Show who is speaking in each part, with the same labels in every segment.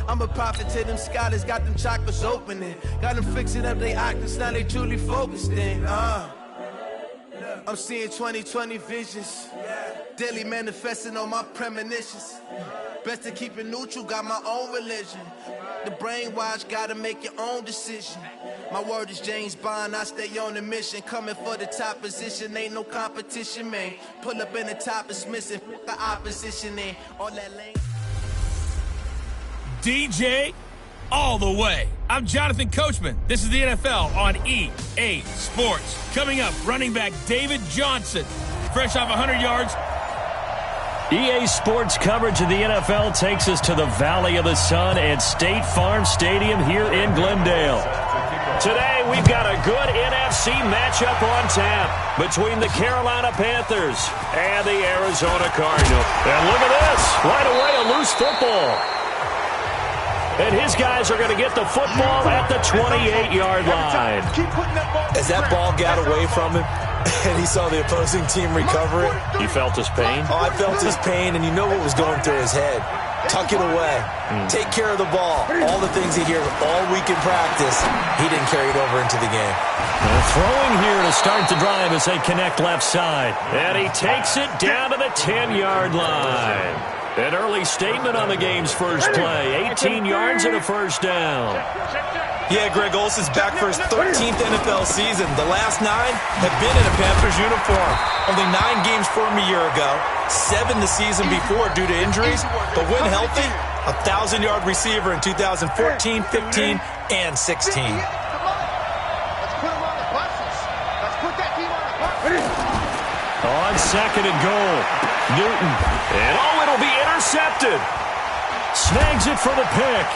Speaker 1: I'm a prophet to them scholars, got them chakras opening. Got them fixing up their octaves, now they truly focused in. I'm seeing 2020 visions. Daily manifesting on my premonitions. Best to keep it neutral, got my own religion. The brainwash, gotta make your own decision. My word is James Bond, I stay on the mission. Coming for the top position, ain't no competition, man. Pull up in the top, it's missing, the opposition in. All that lane.
Speaker 2: DJ, all the way. I'm Jonathan Coachman. This is the NFL on EA Sports. Coming up, running back David Johnson, fresh off 100 yards.
Speaker 3: EA Sports coverage of the NFL takes us to the Valley of the Sun at State Farm Stadium here in Glendale. Today, we've got a good NFC matchup on tap between the Carolina Panthers and the Arizona Cardinals. And look at this, right away a loose football. And his guys are going to get the football at the 28-yard line.
Speaker 4: As that ball got away from him, and he saw the opposing team recover it.
Speaker 3: You felt his pain?
Speaker 4: Oh, I felt his pain, and you know what was going through his head. Tuck it away. Take care of the ball. All the things he hears all week in practice, he didn't carry it over into the game.
Speaker 3: Throwing here to start the drive as they connect left side. And he takes it down to the 10-yard line. An early statement on the game's first play. 18 yards and a first down.
Speaker 4: Yeah, Greg Olson's back for his 13th NFL season. The last 9 have been in a Panthers uniform. Only 9 games for him a year ago. 7 the season before due to injuries. But when healthy, a 1,000-yard receiver in 2014, 15, and 16.
Speaker 3: On second and goal, Newton. And it'll be intercepted. Snags it for the pick.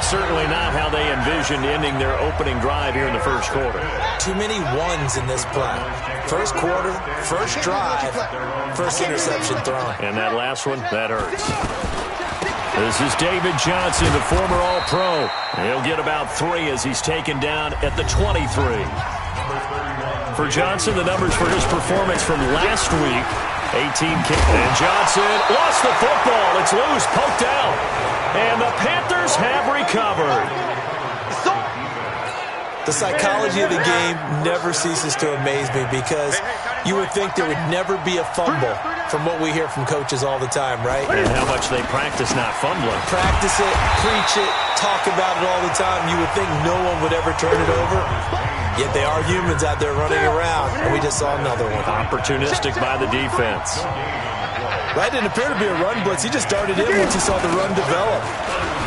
Speaker 3: Certainly not how they envisioned ending their opening drive here in the first quarter.
Speaker 4: Too many ones in this play. First quarter, first drive, first interception thrown.
Speaker 3: And that last one, that hurts. This is David Johnson, the former All-Pro. He'll get about 3 as he's taken down at the 23. For Johnson, the numbers for his performance from last week, 18 kick. And Johnson lost the football. It's loose, poked out. And the Panthers have recovered.
Speaker 4: The psychology of the game never ceases to amaze me because you would think there would never be a fumble from what we hear from coaches all the time, right?
Speaker 3: And how much they practice not fumbling.
Speaker 4: Practice it, preach it, talk about it all the time. You would think no one would ever turn it over. Yet they are humans out there running around, and we just saw another one.
Speaker 3: Opportunistic by the defense.
Speaker 4: That didn't appear to be a run blitz. He just darted in once he saw the run develop.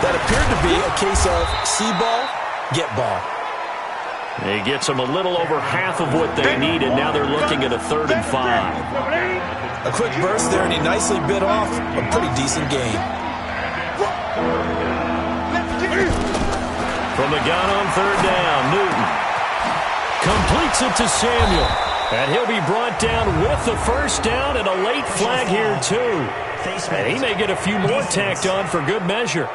Speaker 4: That appeared to be a case of see ball, get ball.
Speaker 3: He gets them a little over half of what they needed. Now they're looking at a 3rd and 5.
Speaker 4: A quick burst there, and he nicely bit off a pretty decent gain.
Speaker 3: From the gun on 3rd down, Newton completes it to Samuel. And he'll be brought down with the first down and a late flag here, too. And he may get a few more tacked on for good measure.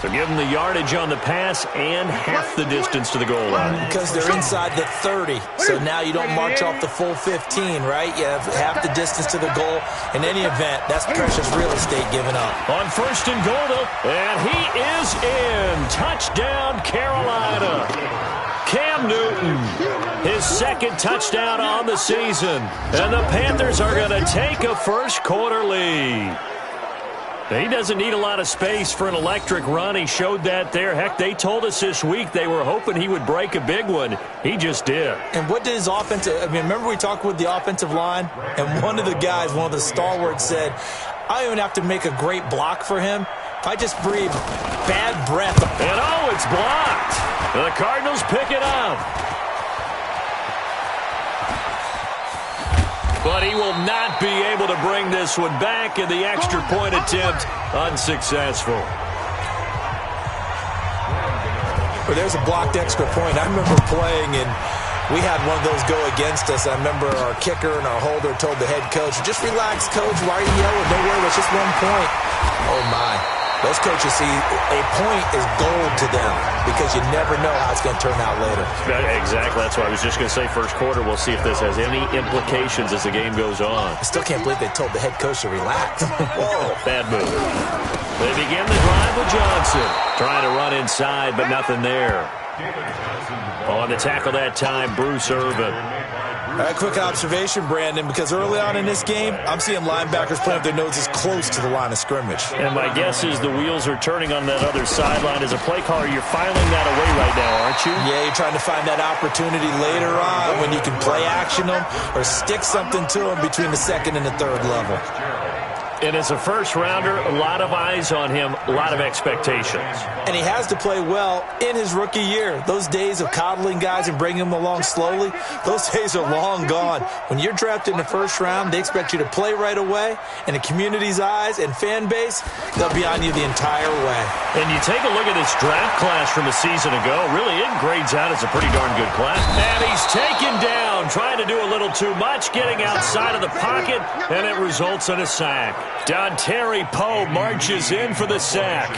Speaker 3: So give them the yardage on the pass and half the distance to the goal line.
Speaker 4: Because they're inside the 30, so now you don't march off the full 15, right? You have half the distance to the goal. In any event, that's precious real estate given up.
Speaker 3: On 1st and goal, though, and he is in. Touchdown, Carolina. Cam Newton, his 2nd touchdown on the season. And the Panthers are going to take a first quarter lead. He doesn't need a lot of space for an electric run. He showed that there. Heck, they told us this week they were hoping he would break a big one. He just did.
Speaker 4: And what did his offensive... remember we talked with the offensive line? And one of the guys, one of the stalwarts said, I don't even have to make a great block for him. If I just breathe bad breath...
Speaker 3: And it's blocked. The Cardinals pick it up. But he will not be able to bring this one back, and the extra point attempt unsuccessful.
Speaker 4: Well, there's a blocked extra point. I remember playing, and we had one of those go against us. I remember our kicker and our holder told the head coach, just relax, coach. Why are you yelling? Don't worry, it's just 1 point. Oh, my. Those coaches see a point is gold to them because you never know how it's going to turn out later.
Speaker 3: Exactly. That's what I was just going to say. First quarter, we'll see if this has any implications as the game goes on.
Speaker 4: I still can't believe they told the head coach to relax.
Speaker 3: Whoa, bad move. They begin the drive with Johnson. Trying to run inside, but nothing there. On the tackle that time, Bruce Irvin.
Speaker 4: All right, quick observation, Brandon, because early on in this game, I'm seeing linebackers playing with their noses close to the line of scrimmage.
Speaker 3: And my guess is the wheels are turning on that other sideline. As a play caller, you're filing that away right now, aren't you?
Speaker 4: Yeah, you're trying to find that opportunity later on when you can play action them or stick something to them between the second and the third level.
Speaker 3: And as a first-rounder, a lot of eyes on him, a lot of expectations.
Speaker 4: And he has to play well in his rookie year. Those days of coddling guys and bringing them along slowly, those days are long gone. When you're drafted in the first round, they expect you to play right away. And the community's eyes and fan base, they'll be on you the entire way.
Speaker 3: And you take a look at this draft class from a season ago, really it grades out as a pretty darn good class. And he's taken down, trying to do a little too much, getting outside of the pocket, and it results in a sack. Dontari Poe marches in for the sack.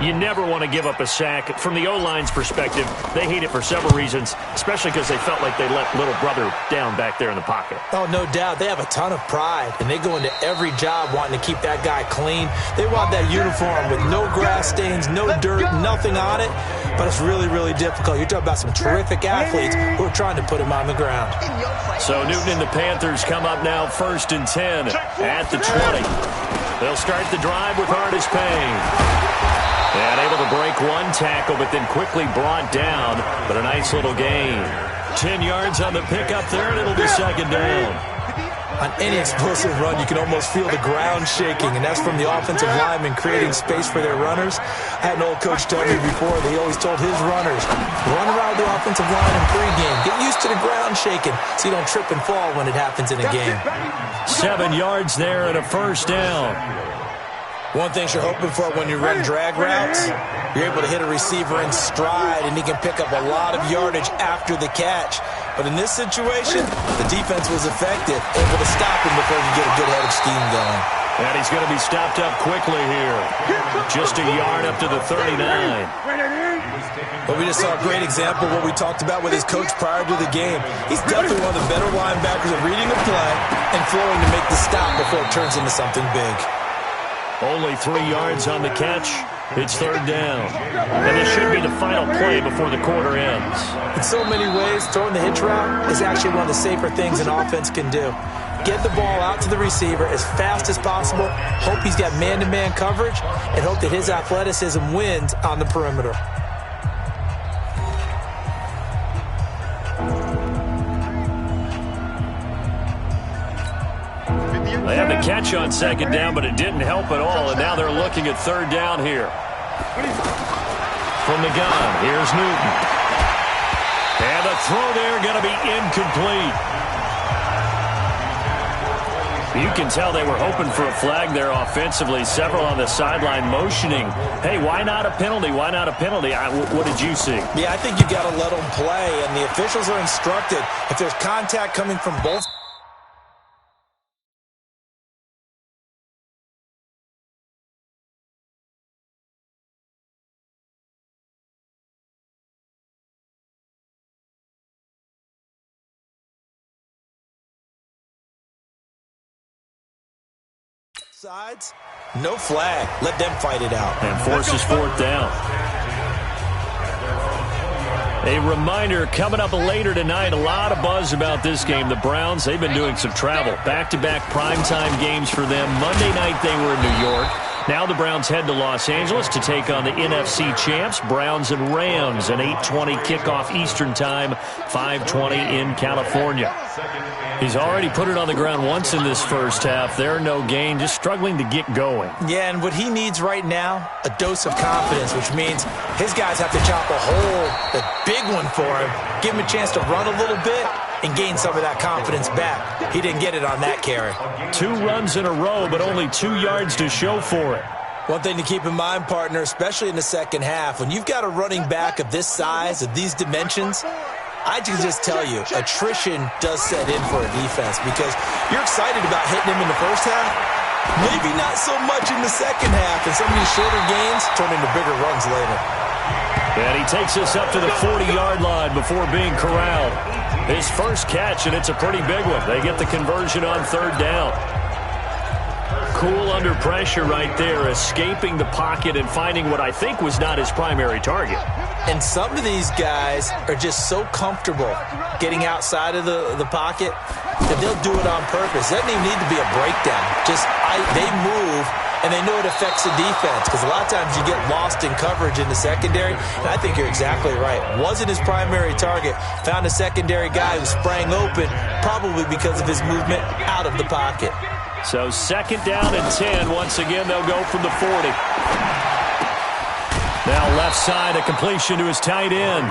Speaker 3: You never want to give up a sack. From the O-line's perspective, they hate it for several reasons, especially because they felt like they let little brother down back there in the pocket.
Speaker 4: Oh, no doubt. They have a ton of pride, and they go into every job wanting to keep that guy clean. They want that uniform with no grass stains, no dirt, nothing on it, but it's really, really difficult. You're talking about some terrific athletes who are trying to put him on the ground.
Speaker 3: So Newton and the Panthers come up now 1st and 10 at the 20. They'll start the drive with Artis Payne. And able to break one tackle, but then quickly brought down. But a nice little gain. 10 yards on the pickup there, and it'll be 2nd down.
Speaker 4: On any explosive run, you can almost feel the ground shaking, and that's from the offensive linemen creating space for their runners. I had an old coach tell me before, they always told his runners, run around the offensive line in pregame. Get used to the ground shaking so you don't trip and fall when it happens in a game.
Speaker 3: 7 yards there and a 1st down.
Speaker 4: One thing you're hoping for when you run drag routes, you're able to hit a receiver in stride, and he can pick up a lot of yardage after the catch. But in this situation, the defense was effective, able to stop him before he could get a good head of steam going.
Speaker 3: And he's going to be stopped up quickly here. Just a yard up to the 39.
Speaker 4: Well, we just saw a great example of what we talked about with his coach prior to the game. He's definitely one of the better linebackers at reading the play and flowing to make the stop before it turns into something big.
Speaker 3: Only 3 yards on the catch. It's 3rd down. And this should be the final play before the quarter ends.
Speaker 4: In so many ways, throwing the hitch route is actually one of the safer things an offense can do. Get the ball out to the receiver as fast as possible, hope he's got man-to-man coverage, and hope that his athleticism wins on the perimeter.
Speaker 3: They had the catch on 2nd down, but it didn't help at all, and now they're looking at 3rd down here. From the gun, here's Newton. And the throw there going to be incomplete. You can tell they were hoping for a flag there offensively. Several on the sideline motioning. Hey, why not a penalty? Why not a penalty? What did you see?
Speaker 4: Yeah, I think you got to let them play, and the officials are instructed if there's contact coming from both sides, no flag. Let them fight it out.
Speaker 3: And forces 4th down. A reminder, coming up later tonight, a lot of buzz about this game. The Browns, they've been doing some travel. Back-to-back primetime games for them. Monday night they were in New York. Now the Browns head to Los Angeles to take on the NFC champs, Browns and Rams, an 8:20 kickoff Eastern time, 5:20 in California. He's already put it on the ground once in this first half. They're no gain, just struggling to get going.
Speaker 4: Yeah, and what he needs right now, a dose of confidence, which means his guys have to chop a hole, a big one for him, give him a chance to run a little bit, and gain some of that confidence back. He didn't get it on that carry.
Speaker 3: 2 runs in a row, but only 2 yards to show for it.
Speaker 4: One thing to keep in mind, partner, especially in the second half, when you've got a running back of this size, of these dimensions, I can just tell you, attrition does set in for a defense because you're excited about hitting him in the first half, Maybe not so much in the second half, and some of these shorter gains turn into bigger runs later.
Speaker 3: And he takes us up to the 40-yard line before being corralled. His first catch, and it's a pretty big one. They get the conversion on third down. Cool under pressure right there, escaping the pocket and finding what I think was not his primary target.
Speaker 4: And some of these guys are just so comfortable getting outside of the pocket that they'll do it on purpose. It doesn't even need to be a breakdown. They move, and they know it affects the defense, because a lot of times you get lost in coverage in the secondary, and I think you're exactly right. Wasn't his primary target. Found a secondary guy who sprang open, probably because of his movement out of the pocket.
Speaker 3: So second down and 10. Once again, they'll go from the 40. Now left side, a completion to his tight end.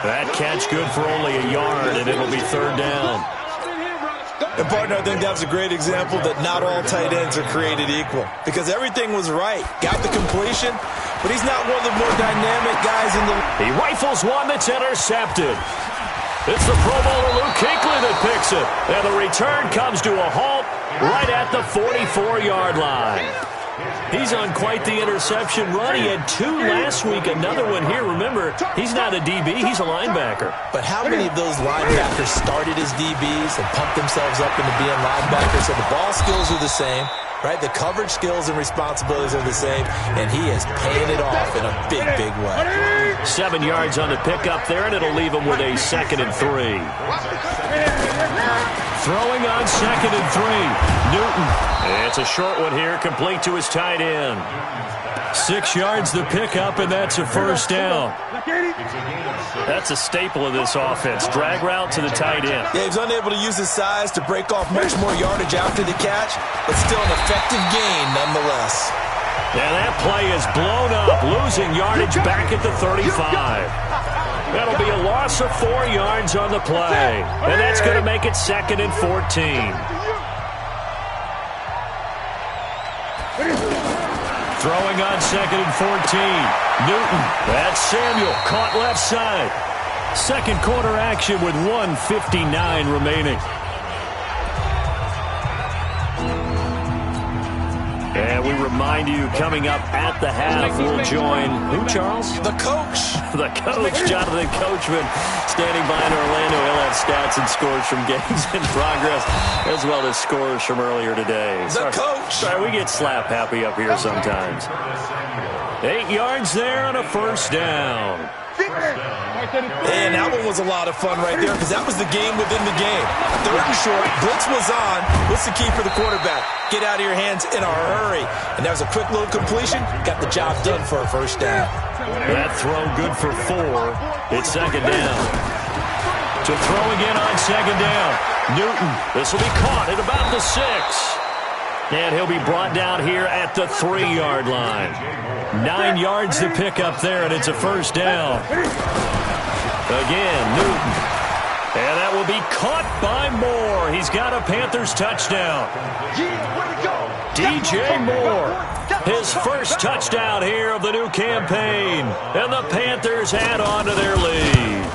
Speaker 3: That catch good for only a yard, and it'll be third down.
Speaker 4: And, partner, I think that was a great example that not all tight ends are created equal, because everything was right. Got the completion, but he's not one of the more dynamic guys in the league.
Speaker 3: He rifles one that's intercepted. It's the Pro Bowler Luke Kuechly that picks it. And the return comes to a halt right at the 44-yard line. He's on quite the interception run. He had 2 last week, another one here. Remember, he's not a DB, he's a linebacker.
Speaker 4: But how many of those linebackers started as DBs and pumped themselves up into being linebackers? So the ball skills are the same, right? The coverage skills and responsibilities are the same, and he is paying it off in a big, big way.
Speaker 3: 7 yards on the pickup there, and it'll leave him with a 2nd and 3. Throwing on 2nd and 3. Newton. It's a short one here, complete to his tight end. 6 yards the pickup, and that's a first down. That's a staple of this offense. Drag route to the tight end.
Speaker 4: Yeah, he's unable to use his size to break off much more yardage after the catch, but still an effective gain nonetheless.
Speaker 3: And that play is blown up, losing yardage back at the 35. That'll be a loss of 4 yards on the play. And that's going to make it 2nd and 14. Throwing on 2nd and 14. Newton. That's Samuel. Caught left side. Second quarter action with 1:59 remaining. And we remind you, coming up at the half, we'll join who, Charles?
Speaker 4: The coach.
Speaker 3: The coach, Jonathan Coachman, standing by in Orlando. He'll have stats and scores from games in progress, as well as scores from earlier today.
Speaker 4: The coach.
Speaker 3: Sorry, we get slap happy up here sometimes. 8 yards there on a first down.
Speaker 4: And that one was a lot of fun right there, because that was the game within the game. 3rd and short, blitz was on. What's the key for the quarterback? Get out of your hands in a hurry. And that was a quick little completion. Got the job done for a first down.
Speaker 3: That throw good for 4. It's 2nd down. To throw again on 2nd down. Newton, this will be caught at about the 6. And he'll be brought down here at the 3-yard line. 9 yards to pick up there, and it's a first down. Again, Newton. And that will be caught by Moore. He's got a Panthers touchdown. DJ Moore, his first touchdown here of the new campaign. And the Panthers add on to their lead.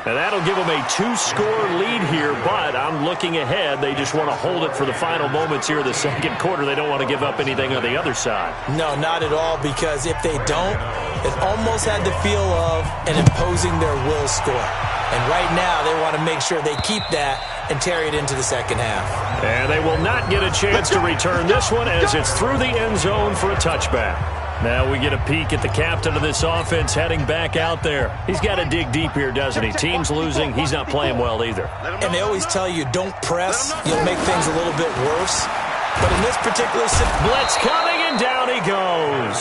Speaker 3: And that'll give them a 2-score lead here, but I'm looking ahead. They just want to hold it for the final moments here of the second quarter. They don't want to give up anything on the other side.
Speaker 4: No, not at all, because if they don't, it almost had the feel of an imposing their will score. And right now, they want to make sure they keep that and carry it into the second half.
Speaker 3: And they will not get a chance to return this one, as it's through the end zone for a touchback. Now we get a peek at the captain of this offense heading back out there. He's got to dig deep here, doesn't he? Team's losing. He's not playing well either.
Speaker 4: And they always tell you, don't press. You'll make things a little bit worse. But in this particular situation,
Speaker 3: blitz coming, and down he goes.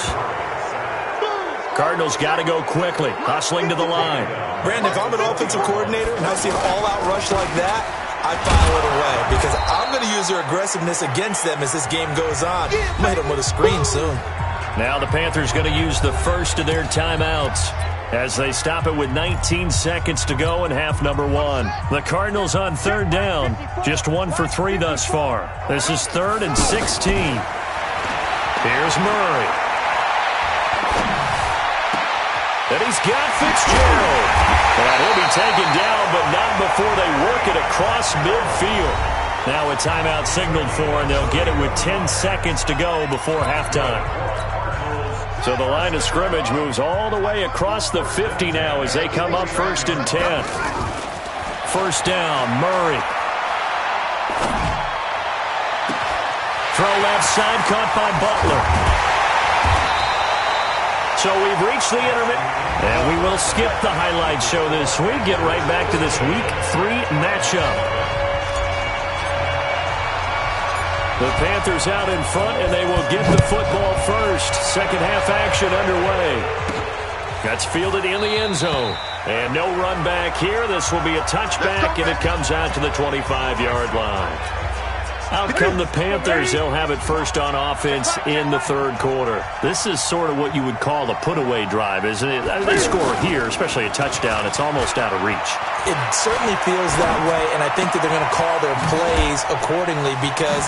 Speaker 3: Cardinals got to go quickly, hustling to the line.
Speaker 4: Brandon, if I'm an offensive coordinator and I see an all-out rush like that, I file it away, because I'm going to use their aggressiveness against them as this game goes on. I'm going to hit them with a screen soon.
Speaker 3: Now the Panthers going to use the first of their timeouts as they stop it with 19 seconds to go in half number 1. The Cardinals on 3rd down, just 1 for 3 thus far. This is 3rd and 16. Here's Murray. And he's got Fitzgerald. And he'll be taken down, but not before they work it across midfield. Now a timeout signaled for, and they'll get it with 10 seconds to go before halftime. So the line of scrimmage moves all the way across the 50 now as they come up 1st and 10. First down, Murray. Throw left side, caught by Butler. So we've reached the intermittent, and we will skip the highlight show this week. Get right back to this Week 3 matchup. The Panthers out in front, and they will get the football first. Second half action underway. That's fielded in the end zone. And no run back here. This will be a touchback, and it comes out to the 25-yard line. Out come the Panthers. They'll have it first on offense in the third quarter. This is sort of what you would call a put-away drive, isn't it? They score here, especially a touchdown. It's almost out of reach.
Speaker 4: It certainly feels that way, and I think that they're going to call their plays accordingly because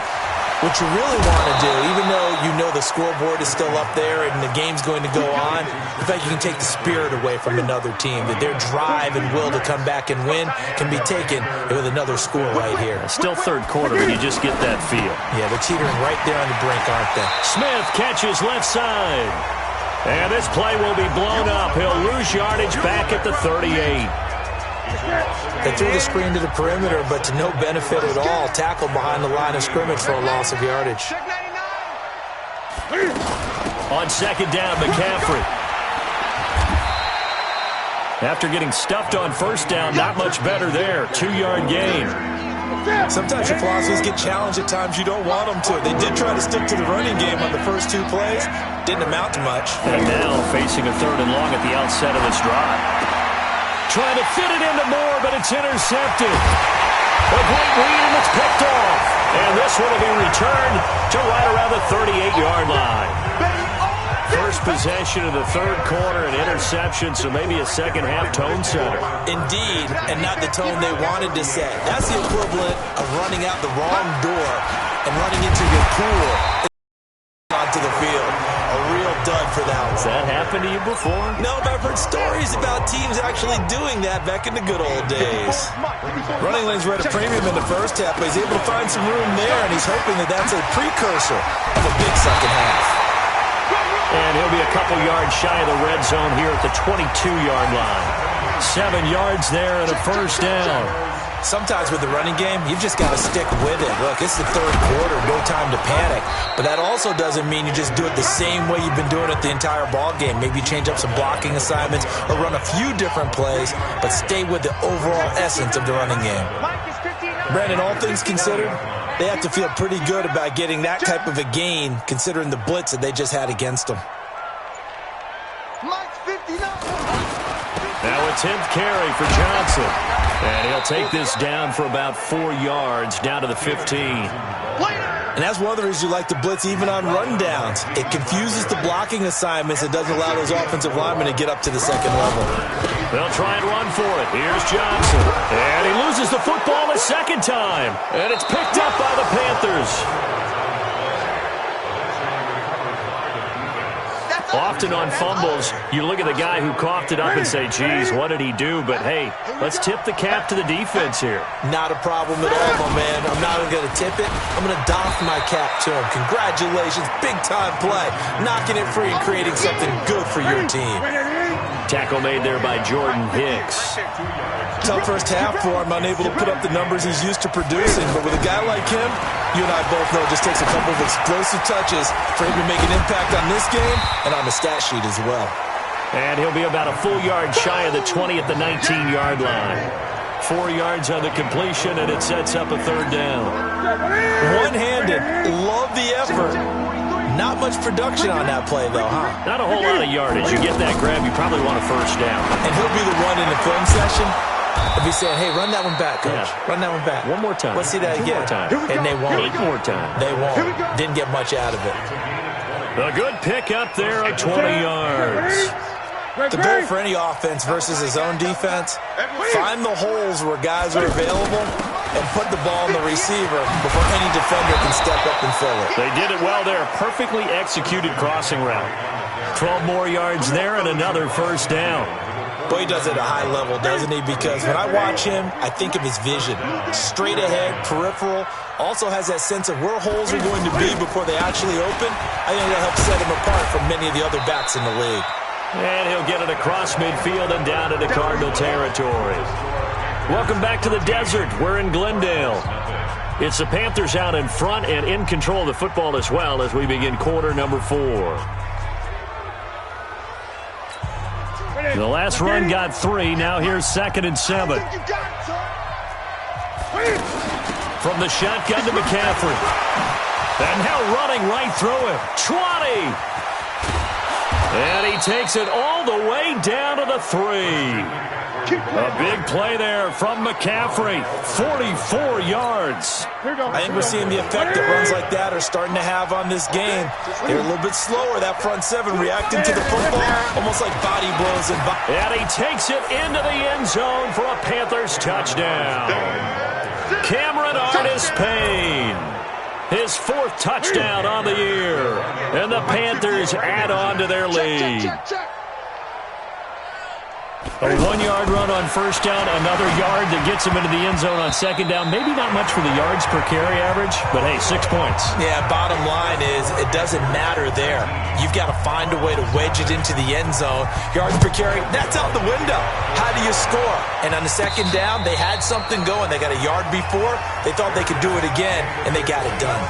Speaker 4: what you really want to do, even though you know the scoreboard is still up there and the game's going to go on, in fact, you can take the spirit away from another team, that their drive and will to come back and win can be taken with another score right here.
Speaker 3: Still third quarter, but you just get that feel.
Speaker 4: Yeah, they're teetering right there on the brink, aren't they?
Speaker 3: Smith catches left side. And this play will be blown up. He'll lose yardage back at the 38.
Speaker 4: They threw the screen to the perimeter, but to no benefit at all. Tackled behind the line of scrimmage for a loss of yardage.
Speaker 3: On second down, McCaffrey. After getting stuffed on first down, not much better there. 2-yard gain.
Speaker 4: Sometimes your philosophies get challenged at times you don't want them to. They did try to stick to the running game on the first 2 plays. Didn't amount to much.
Speaker 3: And now facing a 3rd and long at the outset of this drive. Trying to fit it into Moore, but it's intercepted. A great read, and it's picked off. And this one will be returned to right around the 38-yard line. First possession of the third quarter, an interception, so maybe a second-half tone setter.
Speaker 4: Indeed, and not the tone they wanted to set. That's the equivalent of running out the wrong door and running into your pool onto the field. A real dud for that one.
Speaker 3: Has that happened to you before?
Speaker 4: No, but I've heard stories about teams actually doing that back in the good old days. Running lanes were at a premium in the first half, but he's able to find some room there, and he's hoping that that's a precursor of a big second half.
Speaker 3: And he'll be a couple yards shy of the red zone here at the 22-yard line. 7 yards there and a first down.
Speaker 4: Sometimes with the running game, you've just got to stick with it. Look, it's the third quarter, no time to panic. But that also doesn't mean you just do it the same way you've been doing it the entire ball game. Maybe change up some blocking assignments or run a few different plays, but stay with the overall essence of the running game. Brandon, all things considered, they have to feel pretty good about getting that type of a gain, considering the blitz that they just had against them.
Speaker 3: Now a 10th carry for Johnson. And he'll take this down for about 4 yards, down to the 15.
Speaker 4: And that's one of the reasons you like to blitz even on rundowns. It confuses the blocking assignments and doesn't allow those offensive linemen to get up to the second level.
Speaker 3: They'll try and run for it. Here's Johnson. And he loses the football a second time. And it's picked up by the Panthers. Often on fumbles, you look at the guy who coughed it up and say, geez, what did he do? But, hey, let's tip the cap to the defense here.
Speaker 4: Not a problem at all, my man. I'm not even going to tip it. I'm going to doff my cap to him. Congratulations. Big-time play. Knocking it free and creating something good for your team.
Speaker 3: Tackle made there by Jordan Hicks.
Speaker 4: Tough first half for him, unable to put up the numbers he's used to producing. But with a guy like him, you and I both know it just takes a couple of explosive touches for him to make an impact on this game and on the stat sheet as well.
Speaker 3: And he'll be about a full yard shy of the 20 at the 19-yard line. 4 yards on the completion, and it sets up a third down.
Speaker 4: One-handed. Love the effort. Not much production on that play, though, huh?
Speaker 3: Not a whole lot of yardage. You get that grab, you probably want a first down.
Speaker 4: And he'll be the one in the film session. If he's saying, hey, run that one back, coach.
Speaker 3: Yeah.
Speaker 4: Run that one back.
Speaker 3: One more time.
Speaker 4: Let's see that again.
Speaker 3: 2 more times.
Speaker 4: And they won't.
Speaker 3: 8 more times.
Speaker 4: They won't. Didn't get much out of it.
Speaker 3: A good pick up there at 20 yards.
Speaker 4: The goal for any offense versus his own defense, find the holes where guys are available and put the ball in the receiver before any defender can step up and fill it.
Speaker 3: They did it well there. Perfectly executed crossing route. 12 more yards there and another first down.
Speaker 4: Boy, he does it at a high level, doesn't he? Because when I watch him, I think of his vision. Straight ahead, peripheral, Also has that sense of where holes are going to be before they actually open. I think that'll help set him apart from many of the other backs in the league.
Speaker 3: And he'll get it across midfield and down into Cardinal territory. Welcome back to the desert. We're in Glendale. It's the Panthers out in front and in control of the football as well as we begin quarter number 4. The last run got 3. Now here's 2nd and 7. From the shotgun to McCaffrey. And now running right through it. 20. And he takes it all the way down to the 3. A big play there from McCaffrey. 44 yards.
Speaker 4: I think we're seeing the effect that runs like that are starting to have on this game. They're a little bit slower, that front 7, reacting to the football, almost like body blows.
Speaker 3: And he takes it into the end zone for a Panthers touchdown. Cameron Artis-Payne. His 4th touchdown on the year. And the Panthers add on to their lead. A 1-yard run on first down, another yard that gets him into the end zone on second down. Maybe not much for the yards per carry average, but hey, 6 points.
Speaker 4: Yeah, bottom line is it doesn't matter there. You've got to find a way to wedge it into the end zone. Yards per carry, that's out the window. How do you score? And on the second down, they had something going. They got a yard before. They thought they could do it again, and they got it done.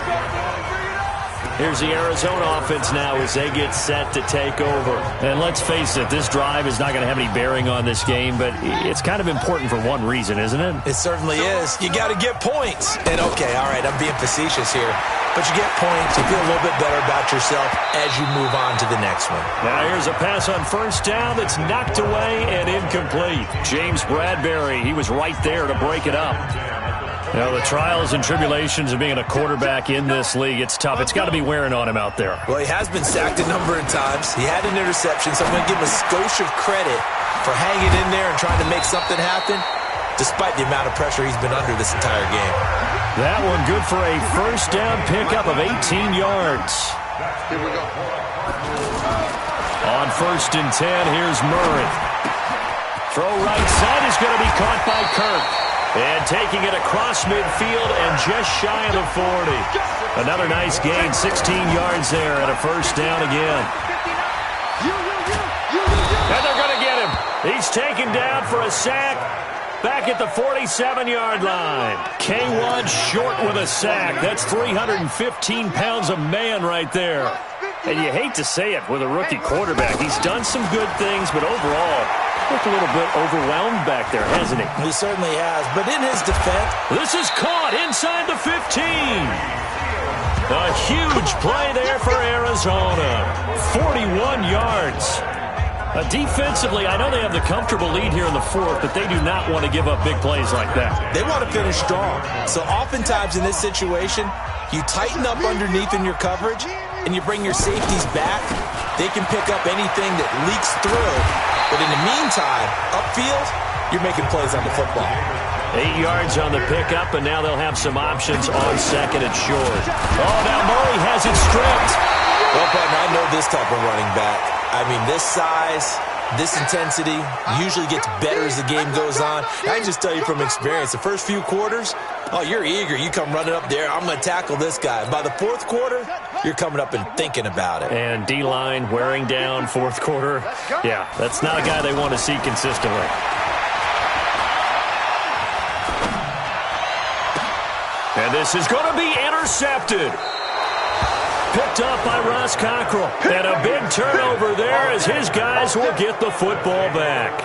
Speaker 3: Here's the Arizona offense now as they get set to take over. And let's face it, this drive is not going to have any bearing on this game, but it's kind of important for one reason, isn't it?
Speaker 4: It certainly is. You got to get points. And okay, all right, I'm being facetious here, but you get points, you feel a little bit better about yourself as you move on to the next one.
Speaker 3: Now here's a pass on first down that's knocked away and incomplete. James Bradbury, he was right there to break it up. Now, the trials and tribulations of being a quarterback in this league, it's tough. It's got to be wearing on him out there.
Speaker 4: Well, he has been sacked a number of times. He had an interception, so I'm going to give him a skosh of credit for hanging in there and trying to make something happen, despite the amount of pressure he's been under this entire game.
Speaker 3: That one good for a first down pickup of 18 yards.
Speaker 5: Here we go.
Speaker 3: On 1st and 10, here's Murray. Throw right side is going to be caught by Kirk. And taking it across midfield and just shy of the 40. Another nice gain, 16 yards there and a first down again. And they're going to get him. He's taken down for a sack back at the 47-yard line. K1 short with a sack. That's 315 pounds a man right there. And you hate to say it with a rookie quarterback. He's done some good things, but overall, looked a little bit overwhelmed back there, hasn't he?
Speaker 4: He certainly has, but in his defense,
Speaker 3: this is caught inside the 15. A huge play there for Arizona. 41 yards. Defensively, I know they have the comfortable lead here in the 4th, but they do not want to give up big plays like that.
Speaker 4: They want to finish strong. So oftentimes in this situation, you tighten up underneath in your coverage, and you bring your safeties back. They can pick up anything that leaks through. But in the meantime, upfield, you're making plays on the football.
Speaker 3: 8 yards on the pickup, and now they'll have some options on 2nd and short. Oh, now Murray has it stripped.
Speaker 4: Well, partner, I know this type of running back. I mean, this size, this intensity usually gets better as the game goes on. I can just tell you from experience, the first few quarters, oh, you're eager. You come running up there, I'm going to tackle this guy. By the 4th quarter, you're coming up and thinking about it.
Speaker 3: And D-line wearing down 4th quarter. Yeah, that's not a guy they want to see consistently. And this is going to be intercepted. Picked up by Ross Cockrell. And a big turnover there as his guys will get the football back.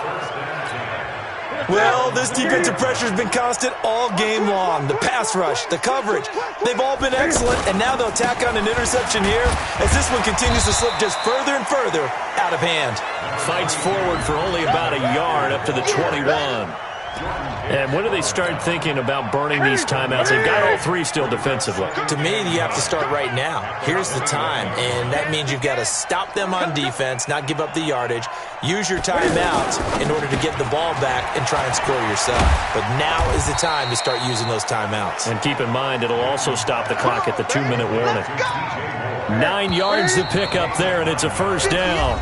Speaker 4: Well, this defensive pressure has been constant all game long. The pass rush, the coverage, they've all been excellent, and now they'll tack on an interception here as this one continues to slip just further and further out of hand.
Speaker 3: Fights forward for only about a yard up to the 21. And when do they start thinking about burning these timeouts? They've got all 3 still defensively.
Speaker 4: To me, you have to start right now. Here's the time, and that means you've got to stop them on defense, not give up the yardage, use your timeouts in order to get the ball back and try and score yourself. But now is the time to start using those timeouts.
Speaker 3: And keep in mind, it'll also stop the clock at the 2-minute warning. 9 yards to pick up there, and it's a first down.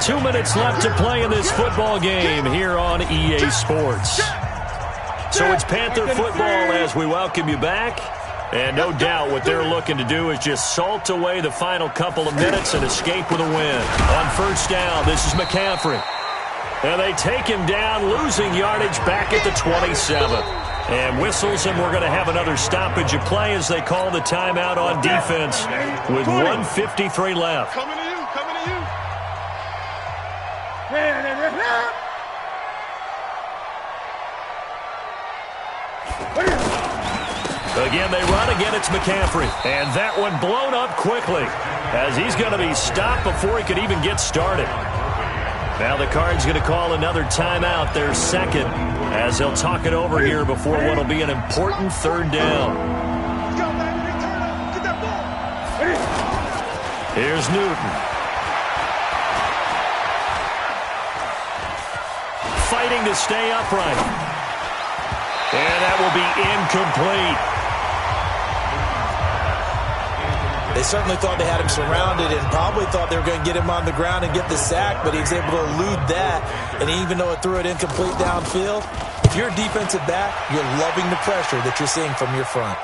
Speaker 3: 2 minutes left to play in this football game here on EA Sports. So it's Panther football as we welcome you back. And no doubt what they're looking to do is just salt away the final couple of minutes and escape with a win. On first down, this is McCaffrey. And they take him down, losing yardage back at the 27. And whistles, and we're going to have another stoppage of play as they call the timeout on defense with 1:53 left.
Speaker 5: Coming to you, coming to you.
Speaker 3: Again, they run. Again, it's McCaffrey. And that one blown up quickly as he's going to be stopped before he could even get started. Now the Cards going to call another timeout, their second, as they'll talk it over here before what will be an important third down. Here's Newton. Fighting to stay upright. And that will be incomplete.
Speaker 4: They certainly thought they had him surrounded and probably thought they were going to get him on the ground and get the sack, but he was able to elude that, and even though it threw it incomplete downfield, if you're a defensive back, you're loving the pressure that you're seeing from your front.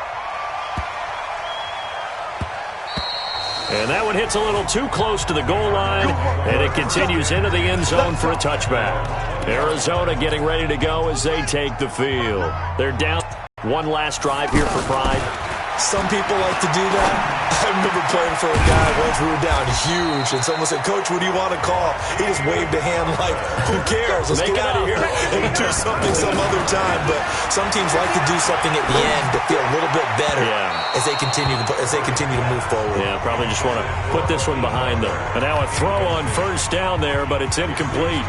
Speaker 3: And that one hits a little too close to the goal line, and it continues into the end zone for a touchback. Arizona getting ready to go as they take the field. They're down. One last drive here for Pride.
Speaker 4: Some people like to do that. I remember playing for a guy once we were down huge, and someone said, "Coach, what do you want to call?" He just waved a hand like, "Who cares? Let's get out of here and do something some other time." But some teams like to do something at the end to feel a little bit better as they continue to move forward.
Speaker 3: Yeah, probably just want to put this one behind them. And now a throw on first down there, but it's incomplete.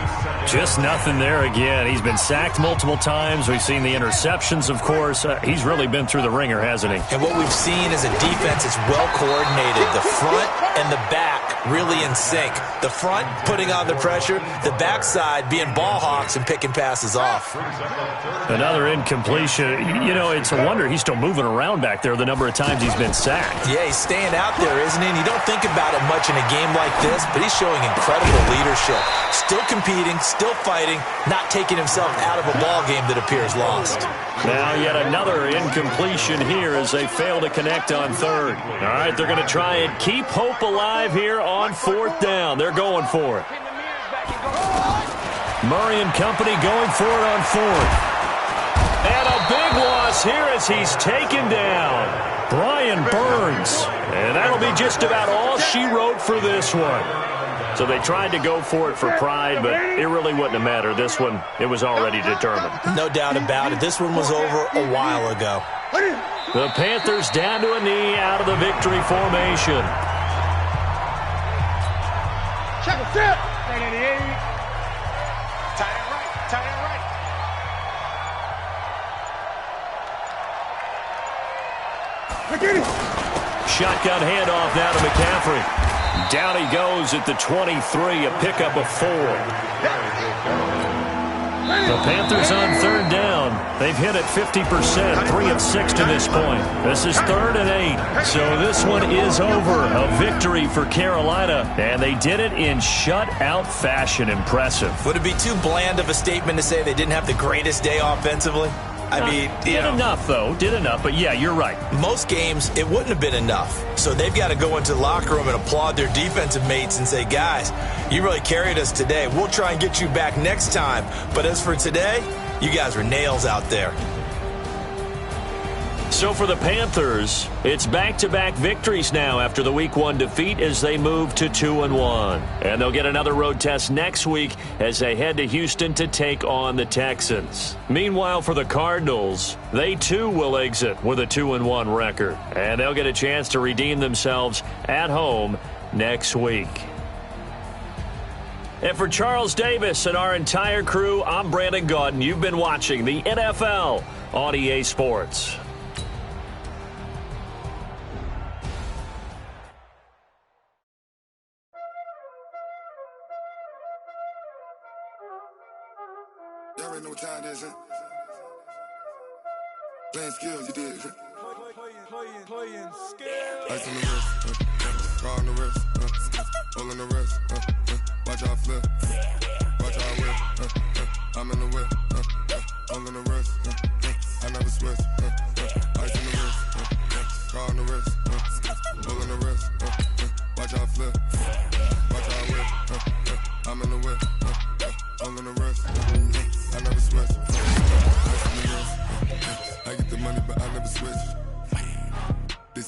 Speaker 3: Just nothing there again. He's been sacked multiple times. We've seen the interceptions, of course. He's really been through the ringer, hasn't he?
Speaker 4: And what we've seen is a defense that's well coordinated. The front and the back really in sync. The front putting on the pressure, the backside being ball hawks and picking passes off.
Speaker 3: Another incompletion. You know, it's a wonder he's still moving around back there the number of times he's been sacked.
Speaker 4: Yeah, he's staying out there, isn't he? And you don't think about it much in a game like this, but he's showing incredible leadership. Still competing, still fighting, not taking himself out of a ball game that appears lost.
Speaker 3: Now yet another incompletion here as they fail to connect on third. All right, they're going to try and keep hope alive here on fourth down. They're going for it. Murray and company going for it on fourth. And a big loss here as he's taken down. Brian Burns. And that'll be just about all she wrote for this one. So they tried to go for it for Pride, but it really wouldn't have mattered. This one, it was already determined.
Speaker 4: No doubt about it. This one was over a while ago.
Speaker 3: The Panthers down to a knee out of the victory formation.
Speaker 5: Check it, set. 88. Tight end right, tight end right.
Speaker 3: Shotgun handoff now to McCaffrey. Down he goes at the 23, a pickup of 4. The Panthers on third down. They've hit it 50%, 3 of 6 to this point. This is 3rd and 8, so this one is over. A victory for Carolina, and they did it in shutout fashion. Impressive.
Speaker 4: Would it be too bland of a statement to say they didn't have the greatest day offensively? I mean,
Speaker 3: did enough, though. Did enough, but yeah, you're right.
Speaker 4: Most games, it wouldn't have been enough. So they've got to go into the locker room and applaud their defensive mates and say, guys, you really carried us today. We'll try and get you back next time. But as for today, you guys were nails out there.
Speaker 3: So for the Panthers, it's back-to-back victories now after the Week 1 defeat as they move to 2-1. And they'll get another road test next week as they head to Houston to take on the Texans. Meanwhile, for the Cardinals, they too will exit with a 2-1 record. And they'll get a chance to redeem themselves at home next week. And for Charles Davis and our entire crew, I'm Brandon Gaudin. You've been watching the NFL on EA Sports.
Speaker 6: Y'all already know what time it is, huh? Playing skills, you did.
Speaker 5: Playing skills.
Speaker 6: Ice on the wrist, car on the wrist, hole in the wrist, watch out flip, watch out whip, I'm in the whip, hole in the wrist, I never switch, ice on the wrist,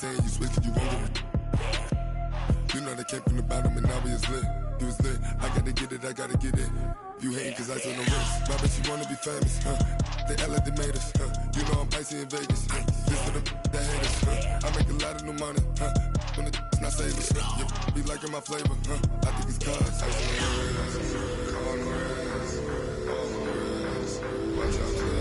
Speaker 6: saying you switch 'cause you won't get it. You know they came from the bottom and now we is lit. You was lit, I gotta get it, I gotta get it. You hating 'cause I took no risks. My bitch, you wanna be famous, huh? They act like they made us, huh? You know I'm icy in Vegas, huh? This for the that hate us, huh? I make a lot of new money, huh? When it's not saving, huh? You be liking my flavor, huh? I think it's cause ice on the wrist, on the wrist, on the wrist. Watch out for that.